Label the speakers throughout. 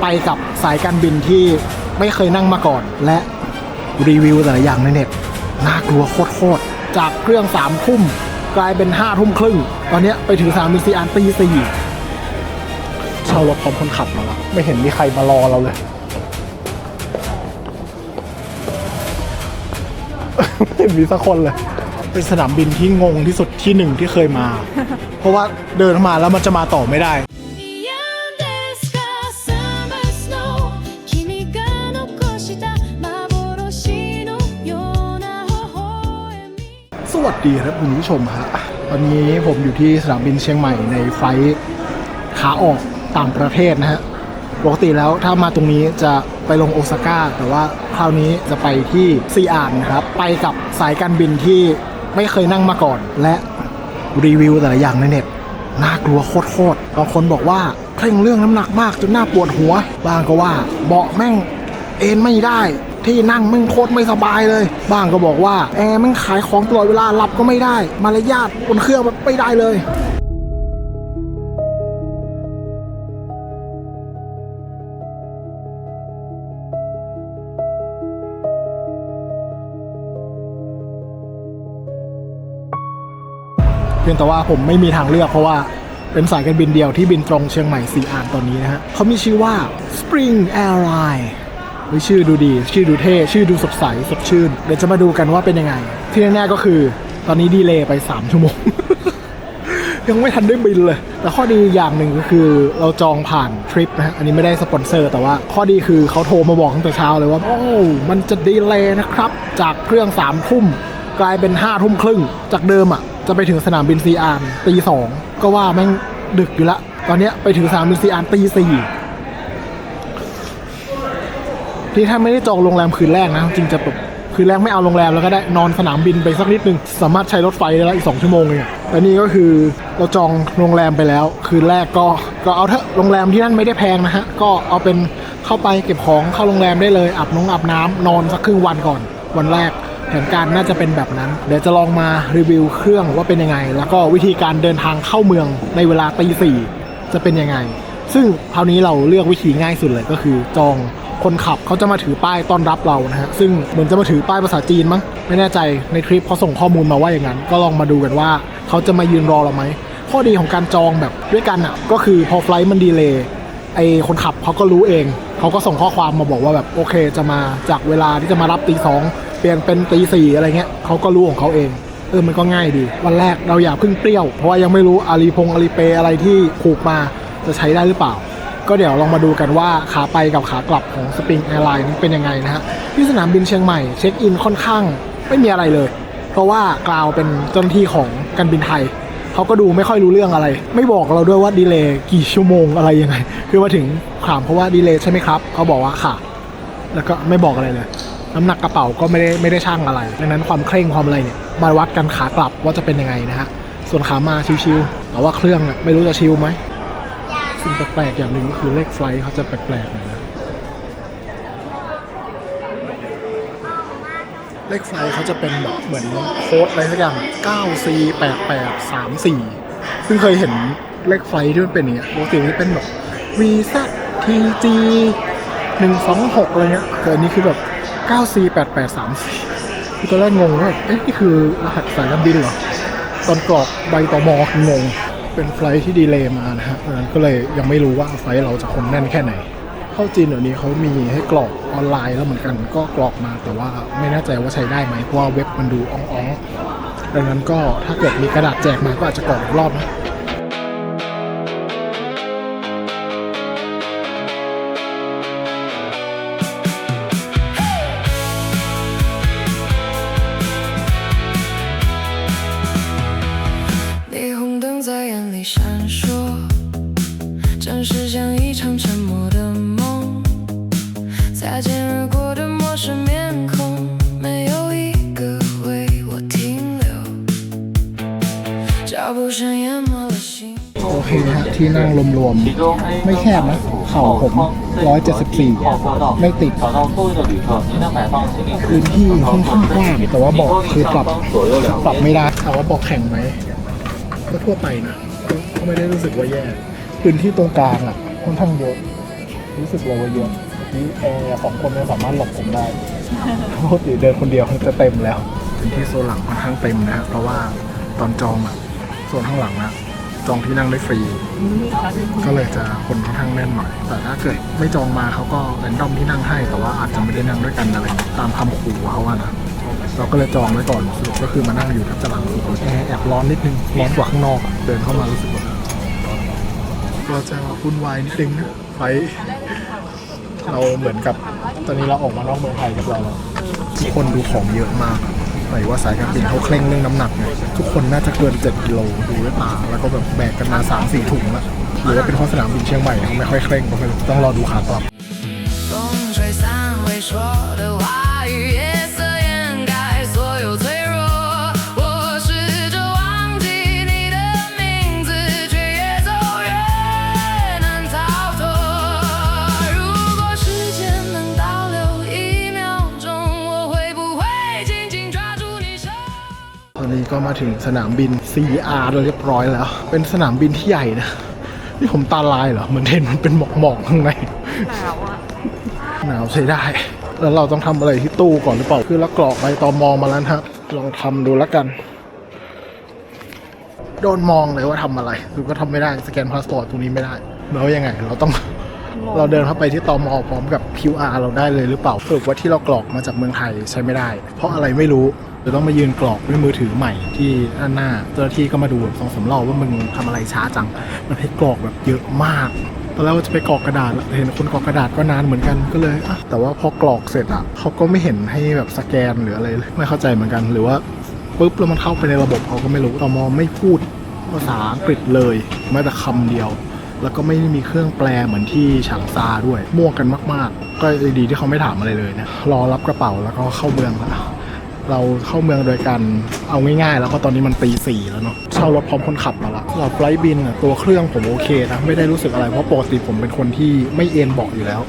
Speaker 1: ไปกับสายการบินที่ไม่เคยนั่งมาก่อนและรีวิวแต่ละอย่างในเน็ตน่ากลัวโคตรจากเครื่อง3 ทุ่มกลายเป็น5 ทุ่มครึ่งตอนนี้ไปถึงสนามบินซีอาร์ตี 4เช่ารถพร้อมคนขับมาแล้วไม่เห็นมีใครมารอเราเลยไม่มีสักคนเลยเป็นสนามบินที่งงที่สุดที่หนึ่งที่เคยมา เพราะว่าเดินมาแล้วมันจะมาต่อไม่ได้สวัสดีครับคุณผู้ชมฮะตอนนี้ผมอยู่ที่สนามบินเชียงใหม่ในไฟล์ขาออกต่างประเทศนะฮะปกติแล้วถ้ามาตรงนี้จะไปลงโอซาก้าแต่ว่าคราวนี้จะไปที่ซีอาร์นะครับไปกับสายการบินที่ไม่เคยนั่งมาก่อนและรีวิวแต่ละอย่างในเน็ตน่ากลัวโคตรบางคนบอกว่าเคร่งเรื่องน้ำหนักมากจนน่าปวดหัวบางก็ว่าเบาะแม่งเอนไม่ได้ที่นั่งแม่งโคตรไม่สบายเลยบ้างก็บอกว่าแอร์แม่งขายของตลอดเวลาหลับก็ไม่ได้มารยาทบนเครื่องไม่ได้เลยเพียงแต่ว่าผมไม่มีทางเลือกเพราะว่าเป็นสายการบินเดียวที่บินตรงเชียงใหม่ซีอาร์ตอนนี้นะฮะเขามีชื่อว่า Spring Airlineชื่อดูดีชื่อดูเท่ชื่อดูสดใสสดชื่นเดี๋ยวจะมาดูกันว่าเป็นยังไงที่แน่ๆก็คือตอนนี้ดีเลย์ไป3 ชั่วโมง ยังไม่ทันได้บินเลยแต่ข้อดีอย่างหนึ่งก็คือเราจองผ่านทริปนะฮะอันนี้ไม่ได้สปอนเซอร์แต่ว่าข้อดีคือเขาโทรมาบอกตั้งแต่เช้าเลยว่าโอ้มันจะดีเลย์นะครับจากเครื่อง3 ทุ่มกลายเป็น5 ทุ่มครึ่งจากเดิมอ่ะจะไปถึงสนามบินซีอาร์ตี 2ก็ว่าแม่งดึกอยู่ละตอนนี้ไปถึงสนามบินซีอาร์ตี 4ที่ถ้าไม่ได้จองโรงแรมคืนแรกนะจริงจะแบบคืนแรกไม่เอาโรงแรมแล้วก็ได้นอนสนามบินไปสักนิดนึงสามารถใช้รถไฟได้แล้วอีก2 ชั่วโมงเองแต่นี่ก็คือเราจองโรงแรมไปแล้วคืนแรกก็เอาเถอะโรงแรมที่นั่นไม่ได้แพงนะฮะก็เอาเป็นเข้าไปเก็บของเข้าโรงแรมได้เลยอาบน้ำนอนสักครึ่งวันก่อนวันแรกแผนการน่าจะเป็นแบบนั้นเดี๋ยวจะลองมารีวิวเครื่องว่าเป็นยังไงแล้วก็วิธีการเดินทางเข้าเมืองในเวลาตี 4จะเป็นยังไงซึ่งคราวนี้เราเลือกวิธีง่ายสุดเลยก็คือจองคนขับเขาจะมาถือป้ายต้อนรับเรานะฮะซึ่งเหมือนจะมาถือป้ายภาษาจีนมั้งไม่แน่ใจในคลิปเขาส่งข้อมูลมาว่าอย่างนั้นก็ลองมาดูกันว่าเขาจะมายืนรอเราไหมข้อดีของการจองแบบด้วยกันอ่ะก็คือพอไฟล์มันดีเลย์ไอคนขับเขาก็รู้เองเขาก็ส่งข้อความมาบอกว่าแบบโอเคจะมาจากเวลาที่จะมารับตี 2เปลี่ยนเป็นตี 4อะไรเงี้ยเขาก็รู้ของเขาเองมันก็ง่ายดีวันแรกเราอย่าเพิ่งเปรี้ยวเพราะว่ายังไม่รู้อาลีเปอะไรที่ผูกมาจะใช้ได้หรือเปล่าก็เดี๋ยวลองมาดูกันว่าขาไปกับขากลับของ Spring Airline นี้เป็นยังไงนะฮะที่สนามบินเชียงใหม่เช็คอินค่อนข้างไม่มีอะไรเลยเพราะว่ากล่าวเป็นเจ้าหน้าที่ของการบินไทยเขาก็ดูไม่ค่อยรู้เรื่องอะไรไม่บอกเราด้วยว่าดีเลย์กี่ชั่วโมงอะไรยังไงคือมาถึงถามเขาว่าดีเลย์ใช่ไหมครับเขาบอกว่าค่ะแล้วก็ไม่บอกอะไรเลยน้ำหนักกระเป๋าก็ไม่ได้ชั่งอะไรดังนั้นความเคร่งความอะไรเนี่ยมาวัดกันขากลับว่าจะเป็นยังไงนะฮะส่วนขามาชิวๆแต่ว่าเครื่องไม่รู้จะชิวไหมสิ่งแปลกๆอย่างหนึ่งก็คือเลขไฟล์เขาจะแปลกๆหน่อยนะเลขไฟล์เขาจะเป็นแบบเหมือนโค้ดอะไรสักอย่าง 9C8834 ซึ่งเคยเห็นเลขไฟล์ที่มันเป็นอย่างเงี้ยปกติมันเป็นแบบ VZTG 126อะไรเงี้ยแต่อันนี้คือแบบ 9C8834 คือตอนแรกงงว่านี่คือรหัสสายการบินเหรอตอนกรอกใบตม.คืองงเป็นไฟล์ที่ดีเลย์มานะฮะดังนั้นก็เลยยังไม่รู้ว่าไฟล์เราจะคนแน่นแค่ไหนเข้าจีนเดี๋ยวนี้เขามีให้กรอกออนไลน์แล้วเหมือนกันก็กรอกมาแต่ว่าไม่แน่ใจว่าใช้ได้ไหมเพราะว่าเว็บมันดูอ่องๆดังนั้นก็ถ้าเกิดมีกระดาษแจกมาก็อาจจะกรอกอีกรอบนะโอเคฮะที่นั่งรวมๆไม่แคบนะเข่าผม174ไม่ติดพื้นที่ค่อนข้างกว้างแต่ว่าเบาะคือปรับไม่ได้แต่ว่าเบาะแข็งไหมก็ทั่วไปนะก็ไม่ได้รู้สึกว่าแย่พื้นที่ตรงกลางอ่ะค่อนข้างเยอะ รู้สึกเลยว่าเยอะนี่แอร์2 คนไม่สามารถหลบผมได้ปกติเดินคนเดียวจะเต็มแล้วเป็นที่โซนหลังค่อนข้างเต็มนะเพราะว่าตอนจองอ่ะโซนข้างหลังนะจองที่นั่งได้ฟรีก็เลยจะคนค่อนข้างแน่นหน่อยแต่ถ้าเกิดไม่จองมาเขาก็แรนดอมที่นั่งให้แต่ว่าอาจจะไม่ได้นั่งด้วยกันอะไรตามคำขู่เขาว่านะเราก็เลยจองไว้ก่อนสรุปก็คือมานั่งอยู่กับหลังสุดแอบร้อนนิดนึงร้อนกว่าข้างนอกเดินเข้ามารู้สึกว่าก็จะวุ่นวายนิดนึงนะไฟเราเหมือนกับตอนนี้เราออกมานอกเมืองไทยกับเราทุกคนดูของเยอะมากหมายว่าสายการบินเขาเคร่งเรื่องน้ำหนักไงทุกคนน่าจะเกิน7 กิโลดูด้วยตาแล้วก็แบบแบกกันมา 3-4 ถุงละหรือว่าเป็นเพราะสนามบินเชียงใหม่เขาไม่ค่อยเคร่งก็ต้องรอดูขากลับตอนนี้ก็มาถึงสนามบิน CR เรียบร้อยแล้วเป็นสนามบินที่ใหญ่นะนี่ผมตาลายเหรอเหมือนเห็นมันเป็นหมอกๆข้างในหนาวอะหนาวใช้ได้แล้วเราต้องทำอะไรที่ตู้ก่อนหรือเปล่าคือเรากรอกใบตม.มาแล้วครับลองทำดูแล้วกันโดนมองเลยว่าทำอะไรคือก็ทำไม่ได้สแกนพาสปอร์ตตรงนี้ไม่ได้แล้วยังไงเราเดินเข้าไปที่ตม.พร้อมกับ QR เราได้เลยหรือเปล่าสรุปว่าที่เรากรอกมาจากเมืองไทยใช้ไม่ได้เพราะอะไรไม่รู้จะต้องมายืนกรอกด้วยมือถือใหม่ที่ด้านหน้าเจ้าหน้าที่ก็มาดู2-3 รอบว่ามึงทำอะไรช้าจังมันให้กรอกแบบเยอะมากตอนแรกว่าจะไปกรอกกระดาษเห็นคนกรอกกระดาษก็นานเหมือนกันก็เลยแต่ว่าพอกรอกเสร็จเขาก็ไม่เห็นให้แบบสแกนหรืออะไรเลยไม่เข้าใจเหมือนกันหรือว่าปุ๊บแล้วมันเข้าไปในระบบเขาก็ไม่รู้ตม.ไม่พูดภาษาอังกฤษเลยแม้แต่คำเดียวแล้วก็ไม่ได้มีเครื่องแปลเหมือนที่ฉางซาด้วยมั่วกันมากๆก็ดีที่เขาไม่ถามอะไรเลยนะรอรับกระเป๋าแล้วก็เข้าเมืองแล้วเราเข้าเมืองโดยการเอาง่ายๆแล้วก็ตอนนี้มันตี 4แล้วเนาะเช่ารถพร้อมคนขับมาละเราไฟล์บินตัวเครื่องผมโอเคนะไม่ได้รู้สึกอะไรเพราะปกติผมเป็นคนที่ไม่เอนเบาะอยู่แล้ว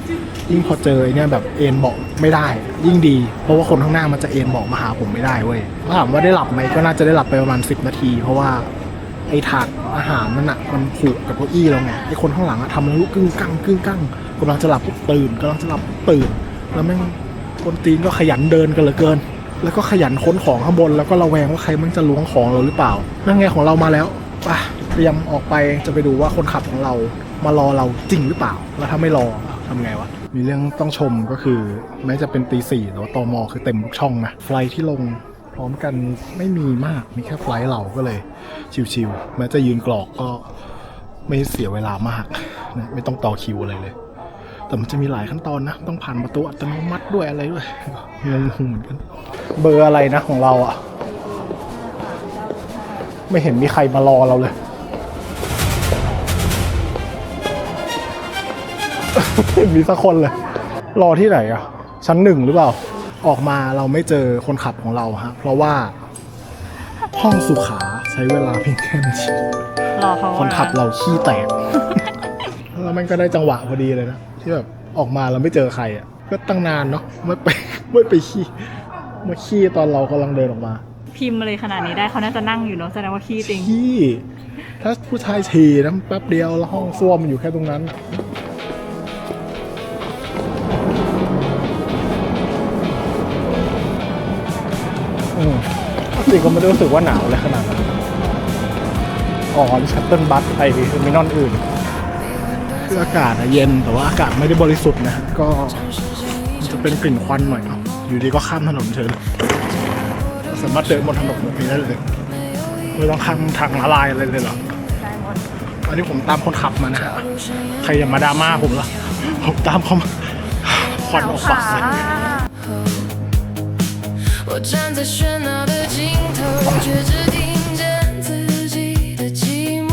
Speaker 1: ยิ่งพอเจอไอ้เนี่ยแบบเอนเบาะไม่ได้ยิ่งดีเพราะว่าคนข้างหน้ามันจะเอนเบาะมาหาผมไม่ได้เว้ยถามว่าได้หลับไหมก็น่าจะได้หลับไปประมาณ10 นาทีเพราะว่าไอ้ถาดอาหารนั่นน่ะมันผูกกับเก้าอี้เราไงไอ้คนข้างหลังทำแล้วกึ่งกั้งกำลังจะหลับตื่นแล้วแม่งคนตีนก็ขยันเดินกันเหลือเกินแล้วก็ขยันค้นของข้างบนแล้วก็ระแวงว่าใครมันจะล้วงของเราหรือเปล่านั่นไงของเรามาแล้วไปเตรียมออกไปจะไปดูว่าคนขับของเรามารอเราจริงหรือเปล่าแล้วถ้าไม่รอทำไงวะมีเรื่องต้องชมก็คือแม้จะเป็นตี 4แต่ว่าตม.คือเต็มทุกช่องนะไฟล์ที่ลงพร้อมกันไม่มีมากมีแค่ไฟล์เราก็เลยชิวๆแม้จะยืนกรอกก็ไม่เสียเวลามากนะไม่ต้องต่อคิวอะไรเลยแต่มันจะมีหลายขั้นตอนนะต้องผ่านประตูอัตโนมัติด้วยอะไรด้วยงงเหมือนกันเบอร์อะไรนะของเราไม่เห็นมีใครมารอเราเลยไม่มีสักคนเลยรอที่ไหนชั้น 1หรือเปล่าออกมาเราไม่เจอคนขับของเราฮะเพราะว่าห้องสุขาใช้เวลาเพียงแค่นาทีคนขับเราขี้แตกแล้วมันก็ได้จังหวะพอดีเลยนะที่แบบออกมาเราไม่เจอใครก็ตั้งนานเนาะไม่ไปขี้มาขี้ตอนเรากำลังเดินออกมา
Speaker 2: พิมพ์เลยขนาดนี้ได้เขาน่าจะนั่งอยู่เนาะแสดงว่าขี้จริง
Speaker 1: ขี้ถ้าผู้ชายฉี่นะแป๊บเดียวแล้วห้องส้วมมันอยู่แค่ตรงนั้นจริงก็ไม่ได้รู้สึกว่าหนาวเลยขนาดนั้นชัตเติลบัสไปเทอร์มินอลอื่นคืออากาศเย็นแต่ว่าอากาศไม่ได้บริสุทธิ์นะก็จะเป็นกลิ่นควันหน่อยอยู่ดีก็ข้ามถนนเฉยสามารถเดินบนถนนแบบนี้ได้เลยไม่ต้องข้ามทางม้าลายอะไรเลยหรออันนี้ผมตามคนขับมานะใครอย่ามาดราม่าผมละผมตามเขาควันออกปากเลย我站在喧闹的尽头，却只听见自己的寂寞。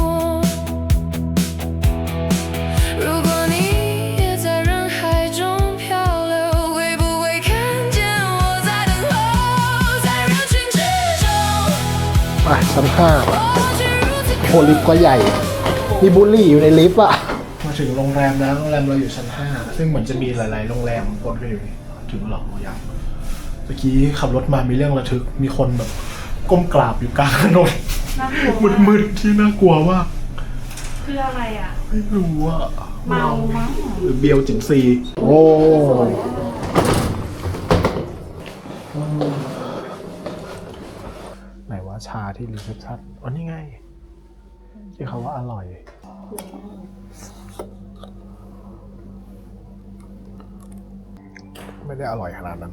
Speaker 1: 如果你也在人海中漂流，会不会看见我在等候，在人群之中？ไปชั้น 5โหลิฟต์ก็ใหญ่มีบุลลี่อยู่ในลิฟต์มาถึงโรงแรมแล้วโรงแรมเราอยู่ชั้น 5ซึ่งเหมือนจะมีหลายๆโรงแรมปนกันอยู่ถึงหรอยังเมื่อกี้ขับรถมามีเรื่องระทึกมีคนแบบก้มกราบอยู่กลางถนนมืดๆที่น่ากลัวมาก
Speaker 2: คืออะไรอ่ะ
Speaker 1: ไม่รู้อะ
Speaker 2: เมามั้ง
Speaker 1: หรือเบียวจิ๋มซีโอ้ไหนว่าชาที่รีเซพชันอ๋อนี่ไงที่เขาว่าอร่อย ไม่ได้อร่อยขนาดนั้น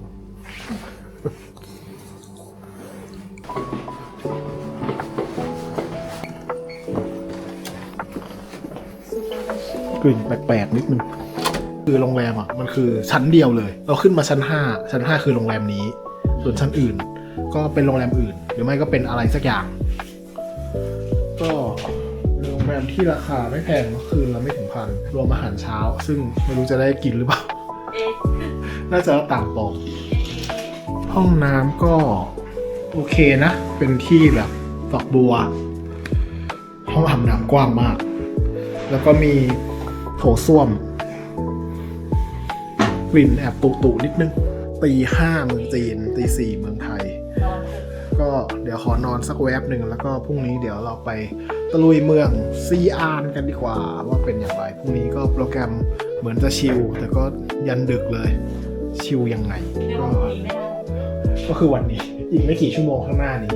Speaker 1: กลิ่นแปลกๆนิดนึงคือโรงแรมอ่ะมันคือชั้นเดียวเลย เราขึ้นมาชั้น5คือโรงแรมนี้ ส่วนชั้นอื่น ก็เป็นโรงแรมอื่น หรือไม่ก็เป็นอะไรสักอย่าง ก็โรงแรมที่ราคาไม่แพงคืนละไม่ถึง1,000รวมอาหารเช้า ซึ่งไม่รู้จะได้กินหรือเปล่า น่าจะต่างปอกห้องน้ำก็โอเคนะ เป็นที่แบบฝักบัว ห้องอาบน้ำกว้างมาก แล้วก็มีโถส้วมกลิ่นแอบตุนิดนึงตี 5เมืองจีนตี 4เมืองไทย ก็เดี๋ยวขอนอนสักแวบหนึ่งแล้วก็พรุ่งนี้เดี๋ยวเราไปตะลุยเมืองซีอานกันดีกว่าว่าเป็นอย่างไรพรุ่งนี้ก็โปรแกรมเหมือนจะชิลแต่ก็ยันดึกเลยชิลยังไงก็คือวันนี้อีกไม่กี่ชั่วโมงข้างหน้านี้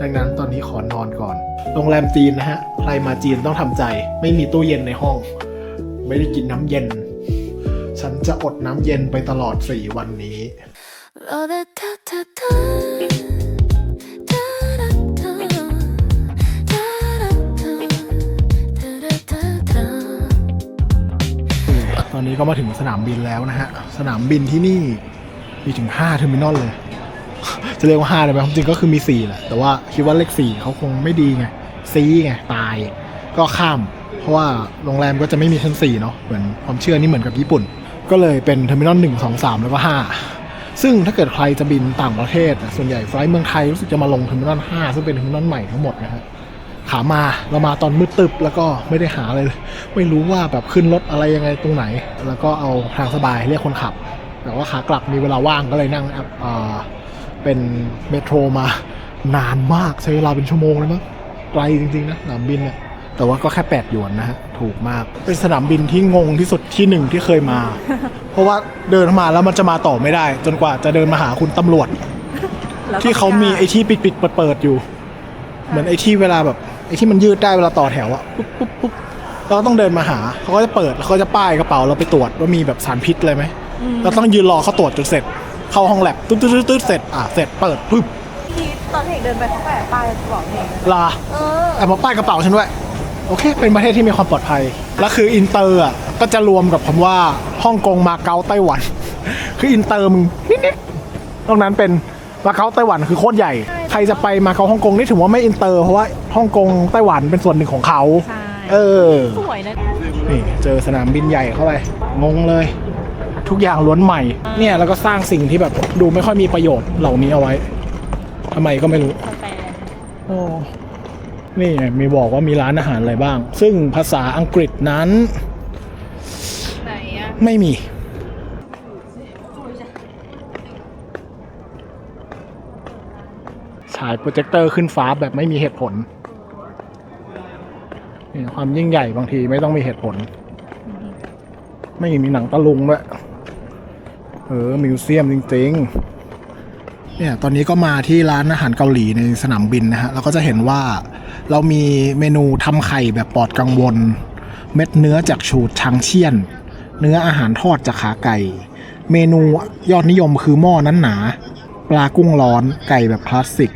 Speaker 1: ดังนั้นตอนนี้ขอนอนก่อนโรงแรมจีนนะฮะใครมาจีนต้องทำใจไม่มีตู้เย็นในห้องไม่ได้กินน้ำเย็นฉันจะอดน้ำเย็นไปตลอด4วันนี้ตอนนี้ก็มาถึงสนามบินแล้วนะฮะสนามบินที่นี่มีถึง5เทอร์มินอลเลย จะเรียกว่า5ได้ไหมจริงก็คือมี4แหละแต่ว่าคิดว่าเลข4เขาคงไม่ดีไงซีไงตายก็ข้ามเพราะว่าโรงแรมก็จะไม่มีชั้น4เนาะเหมือนความเชื่อนี่เหมือนกับญี่ปุ่นก็เลยเป็นเทอร์มินอล1 2 3แล้วก็5ซึ่งถ้าเกิดใครจะบินต่างประเทศส่วนใหญ่ไฟล์เมืองไทยรู้สึกจะมาลงเทอร์มินอล5ซึ่งเป็นเทอร์มินอลใหม่ทั้งหมดนะฮะขามาเรามาตอนมืดตึบแล้วก็ไม่ได้หาอะไรเลยไม่รู้ว่าแบบขึ้นรถอะไรยังไงตรงไหนแล้วก็เอาทางสบายเรียกคนขับแต่ว่าขากลับมีเวลาว่างก็เลยนั่งแอปเป็นเมโทรมานานมากใช้เวลาเป็นชั่วโมงเลยมั้งไกลจริงๆนะสนามบินเนี่ยแต่ว่าก็แค่8 หยวนนะฮะถูกมากเป็นสนามบินที่งงที่สุดที่1ที่เคยมา เพราะว่าเดินมาแล้วมันจะมาต่อไม่ได้จนกว่าจะเดินมาหาคุณตำรวจที่เขามีไอ้ที่ปิดเปิดอยู่เหมือนไอ้ที่เวลาแบบไอ้ที่มันยืดได้เวลาต่อแถวอะปุ๊บเราก็ต้องเดินมาหาเขาก็จะเปิดแล้วเขาจะป้ายกระเป๋าเราไปตรวจว่ามีแบบสารพิษอะไรไหมเราต้องยืนรอเขาตรวจจนเสร็จเข้าห้องแลบตึ๊ดเสร็จเสร็จเปิดปุ๊บ
Speaker 2: ที่ตอนเด็กเดินไปเขาแปะป้ายบอกเอง
Speaker 1: ลาแอบมาป้ายกระเป๋าฉันด้วยโอเคเป็นประเทศที่มีความปลอดภัยแล้วคืออินเตอร์อ่ะก็จะรวมกับคำว่าฮ่องกงมาเก๊าไต้หวันคืออินเตอร์มึงนิดๆตรงนั้นเป็นมาเก๊าไต้หวันคือโคตรใหญ่ใครจะไปมาเก๊าฮ่องกงนี่ถือว่าไม่อินเตอร์เพราะว่าฮ่องกงไต้หวันเป็นส่วนหนึ่งของเขา
Speaker 2: สวยนะ
Speaker 1: นี่เจอสนามบินใหญ่เข้าไปงงเลยทุกอย่างล้วนใหม่เนี่ยแล้วก็สร้างสิ่งที่แบบดูไม่ค่อยมีประโยชน์เหล่านี้เอาไว้ทำไมก็ไม่รู้โอ้นี่มีบอกว่ามีร้านอาหารอะไรบ้างซึ่งภาษาอังกฤษนั้น
Speaker 2: ไหนอะ
Speaker 1: ไม่มีฉายโปรเจคเตอร์ขึ้นฟ้าแบบไม่มีเหตุผลนี่ความยิ่งใหญ่บางทีไม่ต้องมีเหตุผลไม่มีหนังตะลุงด้วยมิวเซียมจริงๆเนี่ยตอนนี้ก็มาที่ร้านอาหารเกาหลีในสนามบินนะฮะเราก็จะเห็นว่าเรามีเมนูทำไข่แบบปลอดกังวลเม็ดเนื้อจากฉูดชางเชี่ยนเนื้ออาหารทอดจากขาไก่เมนูยอดนิยมคือหม้อนั้นหนาปลากุ้งร้อนไก่แบบคลาสสิก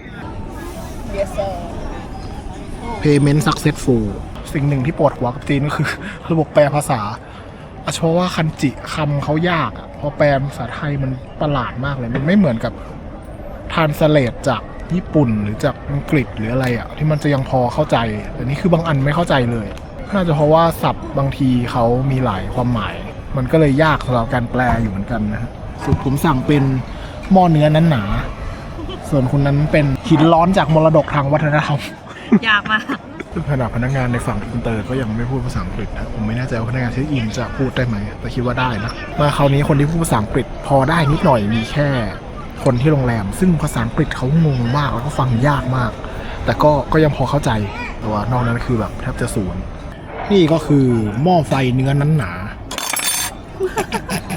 Speaker 1: Payment Successful สิ่งหนึ่งที่ปวดหัวกับจีนก็คือระบบแปลภาษาเพราะว่าคันจิคำเขายากพอแปลภาษาไทยมันประหลาดมากเลยมันไม่เหมือนกับทรานสเลทจากญี่ปุ่นหรือจากอังกฤษหรืออะไรที่มันจะยังพอเข้าใจแต่นี่คือบางอันไม่เข้าใจเลยน่าจะเพราะว่าศัพท์บางทีเขามีหลายความหมายมันก็เลยยากสำหรับการแปลอยู่เหมือนกันนะฮะสุดผมสั่งเป็นหม้อเนื้อนั้นหนาส่วนคุณนั้นเป็นหินร้อนจากมรดกทางวัฒนธรรม
Speaker 2: ยากมาก
Speaker 1: ซึ่งขณะพนักงานในฝั่งอินเตอร์ก็ยังไม่พูดภาษาอังกฤษนะผมไม่แน่ใจว่าพนักงานที่อินจะพูดได้ไหมแต่คิดว่าได้นะมาคราวนี้คนที่พูดภาษาอังกฤษพอได้นิดหน่อยมีแค่คนที่โรงแรมซึ่งภาษาอังกฤษเขางงมากแล้วก็ฟังยากมากแต่ก็ยังพอเข้าใจแต่ว่านอกนั้นคือแบบแทบจะศูนย์ นี่ก็คือหม้อไฟเนื้อนั้นหนา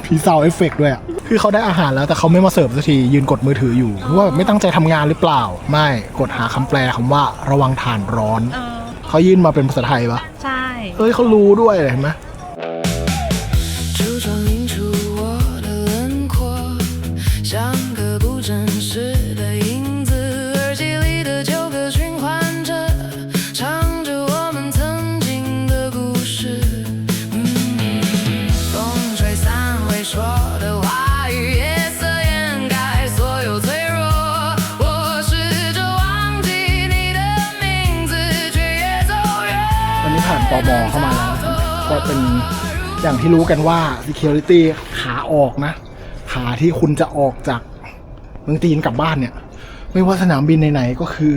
Speaker 1: พีซาวเอฟเฟกต์ด้วยอ่ะคือเขาได้อาหารแล้วแต่เขาไม่มาเสิร์ฟสักทียืนกดมือถืออยู่หรือว่าแบบไม่ตั้งใจทำงานหรือเปล่าไม่กดหาคำแปลคำว่าระวังถ่านร้อนเขายื่นมาเป็นภาษาไทยปะ
Speaker 2: ใช่
Speaker 1: เอ้ยเขารู้ด้วยเห็นไหมผ่านตม.เข้ามาแล้วก็เป็นอย่างที่รู้กันว่า security ขาออกนะขาที่คุณจะออกจากเมืองจีนกลับบ้านเนี่ยไม่ว่าสนามบินไหนๆก็คือ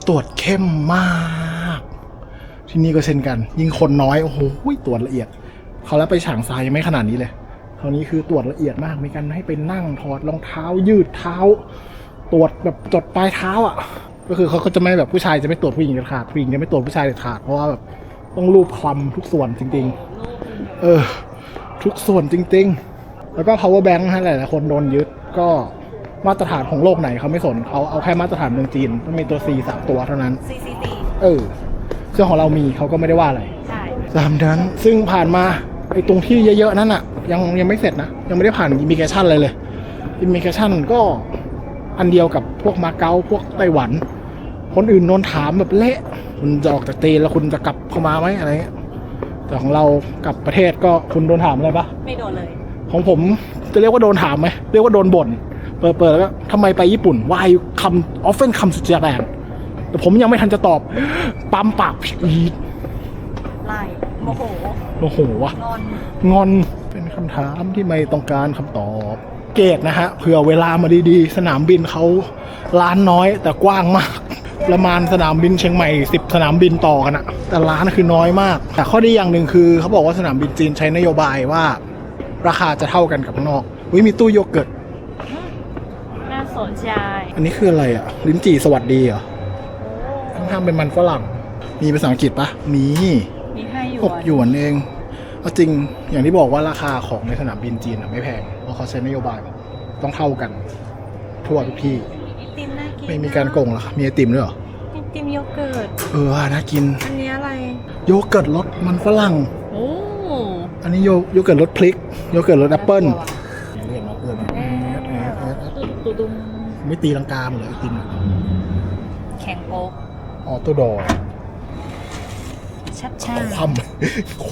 Speaker 1: ตรวจเข้มมากที่นี่ก็เช่นกันยิ่งคนน้อยโอ้โหตรวจละเอียดเขาแล้วไปฉางซายยังไม่ขนาดนี้เลยคราวนี้คือตรวจละเอียดมากมีการให้ไปนั่งถอดรองเท้ายืดเท้าตรวจแบบจดปลายเท้าอ่ะก็คือเขาก็จะไม่แบบผู้ชายจะไม่ตรวจผู้หญิงเด็ดขาดผู้หญิงจะไม่ตรวจผู้ชายเด็ดขาดเพราะว่าแบบต้องรูปคลำทุกส่วนจริงๆทุกส่วนจริงๆแล้วก็ power bank ฮะหลายๆคนโดนยึดก็มาตรฐานของโลกไหนเขาไม่สนเขาเอาแค่มาตรฐานเมืองจีนต้องมีตัว C 3 ตัวเท่านั้น
Speaker 2: CCT
Speaker 1: ซึ่งของเรามีเขาก็ไม่ได้ว่าอะไร
Speaker 2: ใช่
Speaker 1: 3 เดือนซึ่งผ่านมาไอ้ตรงที่เยอะๆนั่นอ่ะยังไม่เสร็จนะยังไม่ได้ผ่านอิมิเกชันเลยอิมิเกชันก็อันเดียวกับพวกมาเก๊าพวกไต้หวันคนอื่นโดนถามแบบเละคุณจะออกจากจีนแล้วคุณจะกลับเข้ามาไหมอะไรเงี้ยแต่ของเรากลับประเทศก็คุณโดนถามอะไรปะ
Speaker 2: ไม่โดนเลย
Speaker 1: ของผมจะเรียกว่าโดนถามไหมเรียกว่าโดนบ่นเปิดแล้วก็ทำไมไปญี่ปุ่น why you come often come to Japan แต่ผมยังไม่ทันจะตอบปั๊มปากอีด
Speaker 2: ไล่โมโห
Speaker 1: วะ
Speaker 2: งอน
Speaker 1: เป็นคำถามที่ไม่ต้องการคำตอบเกตนะฮะเผื่อเวลามาดีๆสนามบินเขาร้านน้อยแต่กว้างมากประมาณสนามบินเชียงใหม่10สนามบินต่อกันอะแต่ร้านคือน้อยมากแต่ข้อดีอย่างหนึ่งคือเขาบอกว่าสนามบินจีนใช้นโยบายว่าราคาจะเท่ากันกับข้างนอกมีตู้โยเกิร์ต
Speaker 2: น่าสนใจ
Speaker 1: อันนี้คืออะไรอ่ะลิ้นจี่สวัสดีเหรอข้างๆเป็นมันฝรั่งมีภาษาอังกฤษปะมี
Speaker 2: ให้อยู่
Speaker 1: 6 หยวนเองเอาจริงอย่างที่บอกว่าราคาของในสนามบินจีนไม่แพงเพราะเขาใช้นโยบายต้องเท่ากันทั่วทุกที่
Speaker 2: ไอติมน่ากิน
Speaker 1: ไม่มีการโกงหรอมีไอติมด้วยเหรอ
Speaker 2: ไอติมโยเกิร์ต
Speaker 1: น่ากิน
Speaker 2: อันนี้อะไร
Speaker 1: โยเกิร์ตรสมันฝรั่งอันนี้โยเกิร์ตรสพริกโยเกิร์ตรสแอปเปิ้ลไม่ตีลังกาหมดเลยไอติม
Speaker 2: แข็งโป๊ก
Speaker 1: ออโต้ดอร์
Speaker 2: ชัด
Speaker 1: ค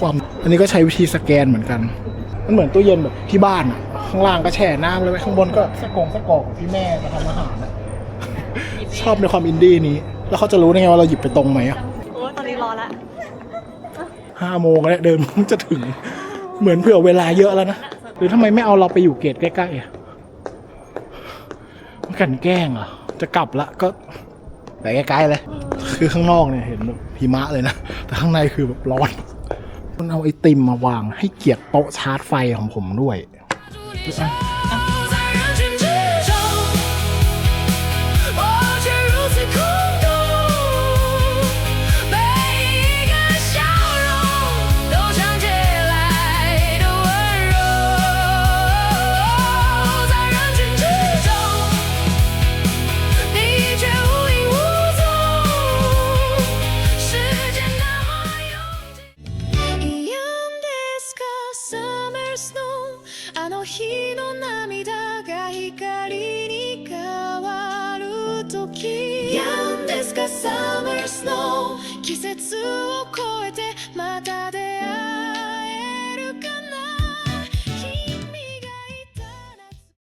Speaker 1: วามอันนี้ก็ใช้วิธีสแกนเหมือนกันมันเหมือนตู้เย็นแบบที่บ้านอ่ะข้างล่างก็แช่น้ำเลยข้างบนก็สกอกพี่แม่จะทำอาหารชอบในความอินดี้นี้แล้วเขาจะรู้ได้ไงว่าเราหยิบไปตรงไหมอ่ะ
Speaker 2: โอ้ตอนนี้รอละ
Speaker 1: 5 โมงแล้วเดินจะถึงเหมือนเผื่อเวลาเยอะแล้วนะหรือทำไมไม่เอาเราไปอยู่เกตใกล้ๆอ่ะมันกันแกล้งอ่ะจะกลับละก็ไปใกล้ๆเลยคือข้างนอกเนี่ยเห็นแบบหิมะเลยนะแต่ข้างในคือแบบร้อนมันเอาไอติมมาวางให้เกียรติโต๊ะชาร์จไฟของผมด้วย
Speaker 3: Summer snow 季節を